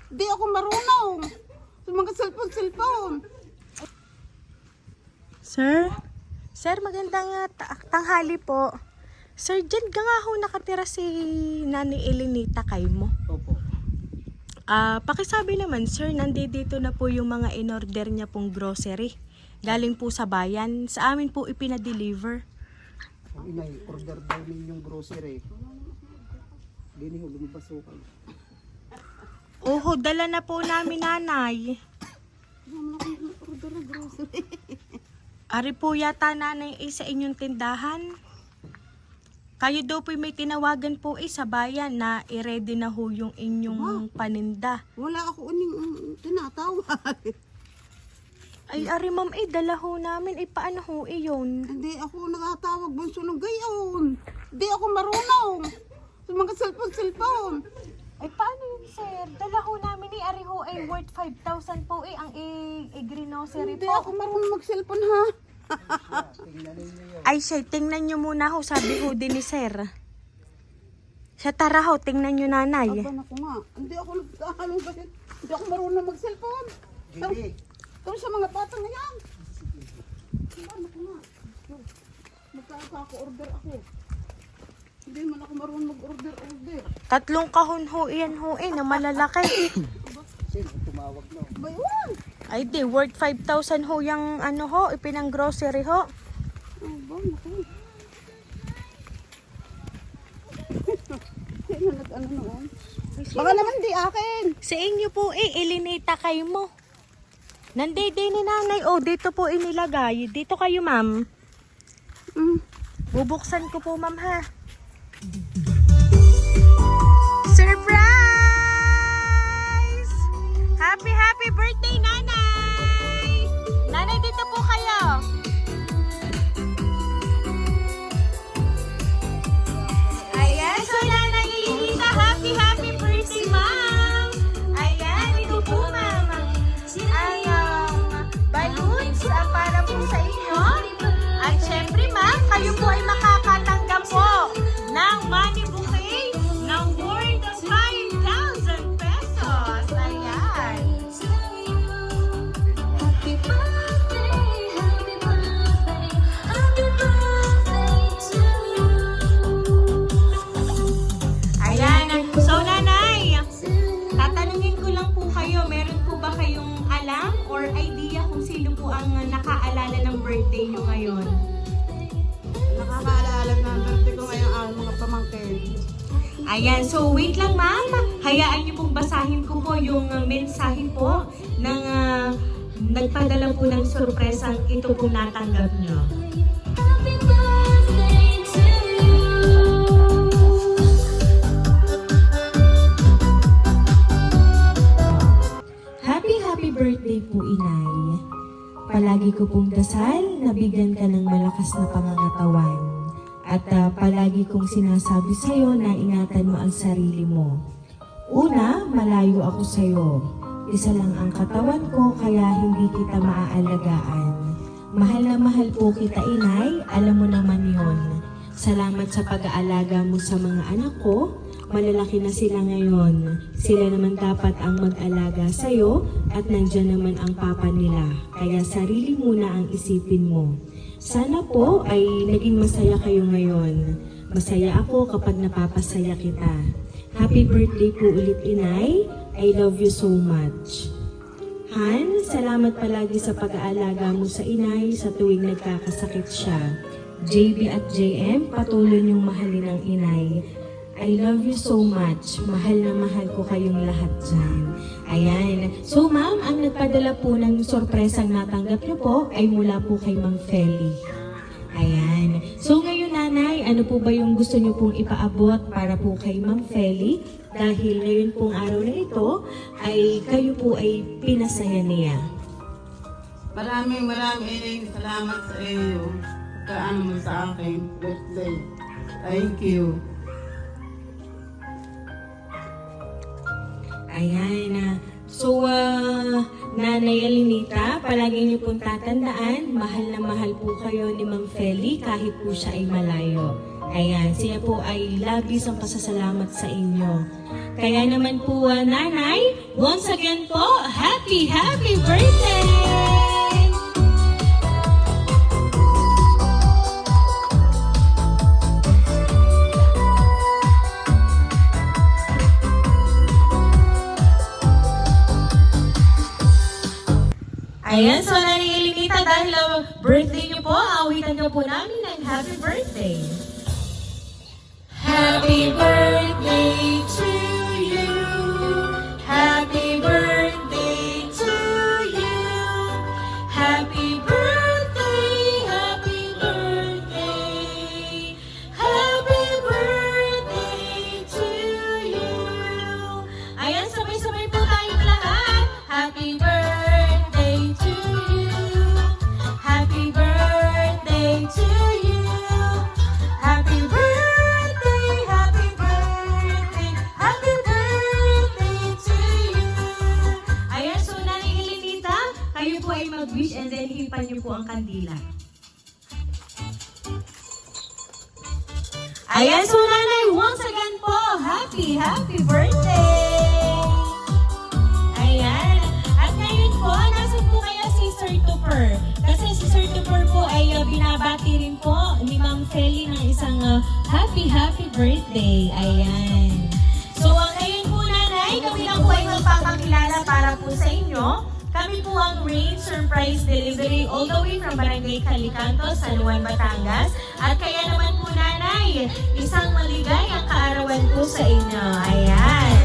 Di ako marunong. Sa mga cellphone. Sir? Sir, magandang tanghali po. Sir, dyan ka nga ho nakatira si Nani Elenita Kaymo. Opo. Pakisabi naman, sir, nandito na po yung mga in-order niya pong grocery. Galing po sa bayan. Sa amin po ipinadeliver. Ang inay, order daw ninyong grocery. Dini ho, lumabas ho kayo. Oho, dala na po namin, nanay. Order ng grocery. Ari po yata, nanay, sa inyong tindahan. Kayo daw po may tinawagan po sa bayan na i-ready na ho yung inyong paninda. Wala ako uning tinatawag. Ay, ari ma'am, dala ho namin. Paano ho iyon? Hindi ako nakatawag bunso ng gayon. Hindi ako marunong. Sa mga cellphone. Ay, paano yun, sir? Dala ho namin ari ho ay worth 5,000 po ang i-grocery Hindi po. ako marunong mag-cellphone ha. Ay, sir, tingnan nyo muna ho. Sabi ho din ni sir. Sa tara ho, tingnan nyo nanay. Aba na ko nga. Hindi ako nagtahalong kasi hindi ako marunong mag-cellphone. Kami sa mga bata ngayon. Aba na ko nga. Magkaka-order ako. Hindi man ako marunong mag-order. 3 kahon ho, iyan ho na malalaki. Sino tumawag na? Bayan! Ay, di, worth 5,000 ho yung ipinang grocery ho. Aba na ko. Sino nag-ano noon? Baka naman di akin. Sa inyo po Elenita Kaymo. Nandito ni nanay. Dito po inilagay. Dito kayo, ma'am. Bubuksan ko po, ma'am, ha. Surprise! Happy birthday, nanay! Nanay, dito po kayo. Ayan, so nanay Elenita, happy birthday, ma'am! Ayan, ito po, ma'am. Ay, balloons para po sa inyo. At syempre, ma'am, kayo po ay makakatanggap po ng money bouquet ng worth of 5,000 pesos. Ayan. Ayan. So, nanay, tatanungin ko lang po kayo, meron po ba kayong alam or idea kung sino po ang nakaalala ng birthday nyo ngayon? Nakakaalala na ang birthday ko ngayon ang mga pamangkin. Ayan, so wait lang ma'am. Hayaan niyo pong basahin ko po yung mensahe po ng nagpadala po ng sorpresang ito pong natanggap niyo. Happy birthday po, Inay. Palagi ko pong dasal na bigyan ka ng malakas na pangangatawan. At palagi kong sinasabi sa'yo na ingatan mo ang sarili mo. Una, malayo ako sa'yo. Isa lang ang katawan ko kaya hindi kita maaalagaan. Mahal na mahal po kita, Inay. Alam mo naman yon. Salamat sa pag-aalaga mo sa mga anak ko. Malalaki na sila ngayon. Sila naman dapat ang mag-alaga sa'yo at nandyan naman ang papa nila. Kaya sarili muna ang isipin mo. Sana po ay naging masaya kayo ngayon. Masaya ako kapag napapasaya kita. Happy birthday po ulit, Inay. I love you so much. Han, salamat palagi sa pag-aalaga mo sa Inay sa tuwing nagkakasakit siya. JB at JM, patuloy niyong mahalin ang Inay. I love you so much. Mahal na mahal ko kayong lahat dyan. Ayan. So ma'am, ang nagpadala po ng sorpresang natanggap niyo po ay mula po kay Ma'am Feli. Ayan. So ngayon, nanay, ano po ba yung gusto niyo pong ipaabot para po kay Ma'am Feli? Dahil ngayon pong araw na ito ay kayo po ay pinasaya niya. Maraming salamat sa iyo. Kaano mo sa akin birthday. Thank you. Ayan. So, Nanay Alinita, palagi niyo pong tatandaan, mahal na mahal po kayo ni Ma'am Feli kahit po siya ay malayo. Ayan, siya po ay labis ang pasasalamat sa inyo. Kaya naman po, Nanay, once again po, happy birthday! Ayan, so Nanay Elinita, dahil birthday niyo po, awitan niyo po namin ng happy birthday. Happy birthday to you. Happy birthday to you. Happy birthday, happy birthday. Happy birthday to you. Ayan, sabay-sabay po tayong lahat. Happy birthday to you. Happy birthday to you. Happy birthday, happy birthday, happy birthday to you. Ayan, so Nanay Elinita, kayo po ay mag-wish and then hipan niyo po ang kandila. Ayan, so Nanay, once again po, happy birthday! Ayan. At ngayon po, nasan po kaya si Sir Tupper? Kasi si Sir Tupper po ay binabati rin po ni Ma'am Feli ng isang happy birthday. Ayan. So, ngayon po, Nanay, kami lang po ay magpapakilala para po sa inyo. Kami po ang Rain Surprise Delivery all the way from Barangay Calicanto, San Juan, Batangas. At kaya naman po, Nanay, isang maligayang kaarawan po sa inyo. Ayan.